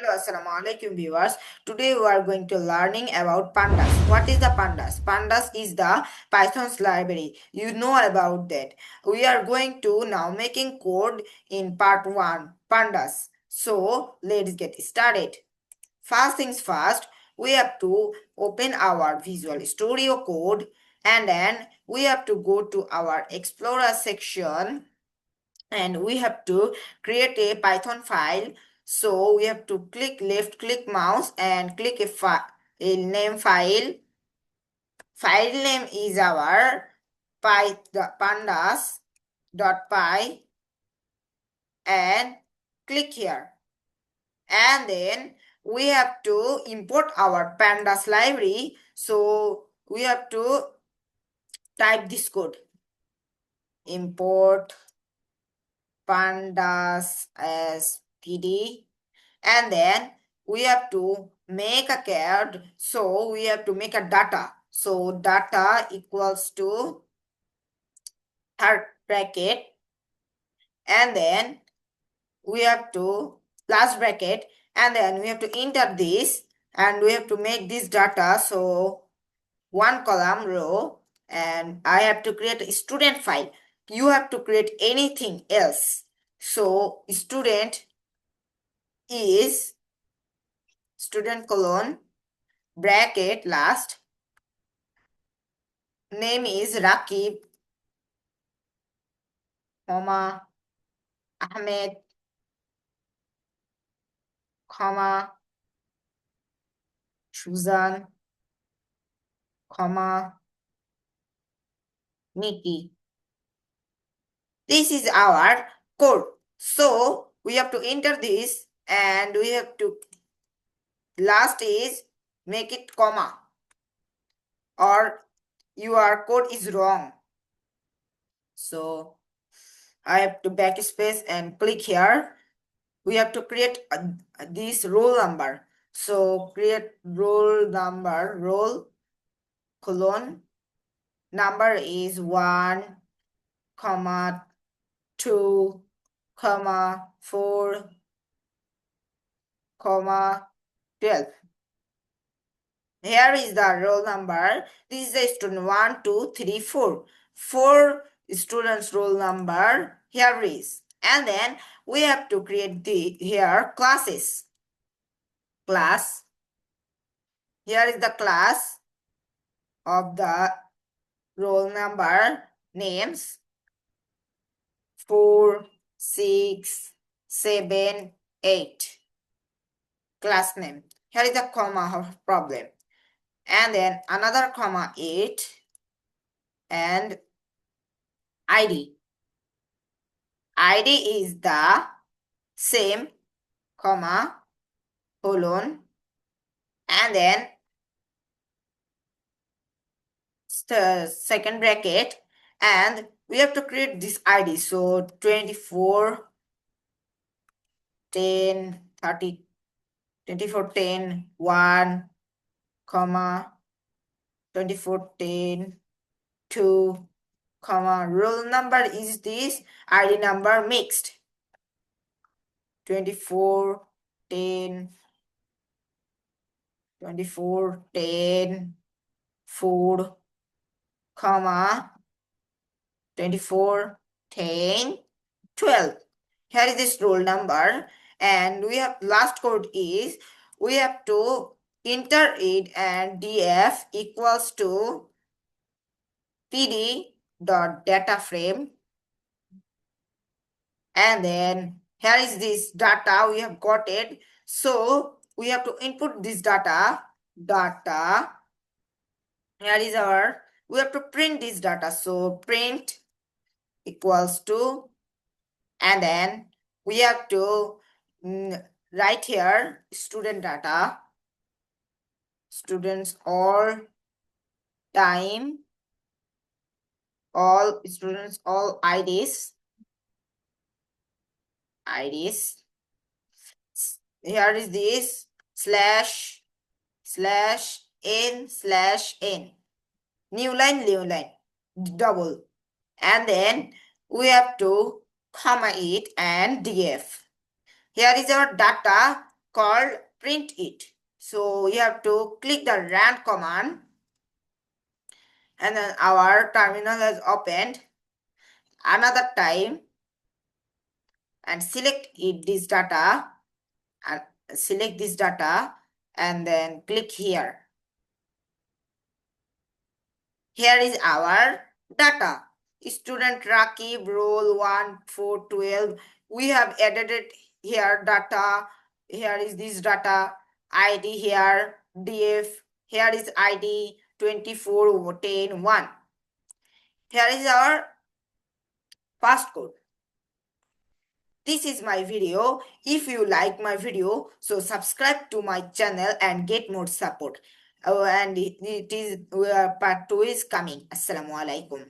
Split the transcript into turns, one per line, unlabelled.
Hello, assalamu alaikum viewers. Today we are going to learning about pandas. What is the pandas? Pandas is the Python's library. You know about that. We are going to now making code in part 1, pandas. So let's get started. First things first, we have to open our Visual Studio Code and then we have to go to our Explorer section and we have to create a Python file. So we have to left click mouse and click a name file. File name is our pandas.py and click here. And then we have to import our pandas library. So we have to type this code. Import pandas as pd, and then we have to make a card. So we have to make a data. So data equals to third bracket, and then we have to last bracket, and then we have to enter this, and we have to make this data. So one column row, and I have to create a student file. You have to create anything else. So student is student colon bracket last, name is Rakib, comma Ahmed, comma Shuzan, comma Nikki. This is our code. So we have to enter this, and we have to last is make it comma, or your code is wrong. So I have to backspace and click here. We have to create this roll number. So create roll number, roll colon, number is 1, comma 2, comma 4, comma 12. Here is the roll number. This is the student 1, 2, 3, 4. 4 students roll number here is. And then we have to create the here classes. Class. Here is the class of the roll number names 4, 6, 7, 8. Class name. Here is the comma problem. And then another comma 8 and ID. ID is the same comma colon, and then second bracket, and we have to create this ID. So 24 10 30 24 10 1, comma 24 10 2, comma roll number is this, ID number mixed 24 10 24 10 4, comma 24 10 12. Here is this roll number, and we have last code is we have to enter it, and df equals to pd dot data frame, and then here is this data we have got it. So we have to input this data. Here is our, we have to print this data. So print equals to, and then we have to write here student data, students all time, all students, all IDs. Here is this slash n, new line, double, and then we have to comma it and df. Here is our data called print it. So you have to click the run command, and then our terminal has opened. Another time, and select this data, and select this data, and then click here. Here is our data. Student Rakib, roll 1, 4, 12. We have added it here, data. Here is this data, ID here, DF. Here is ID 24 10 1. Here is our passcode. This is my video. If you like my video, so subscribe to my channel and get more support. And it is part 2 is coming. Assalamu alaikum.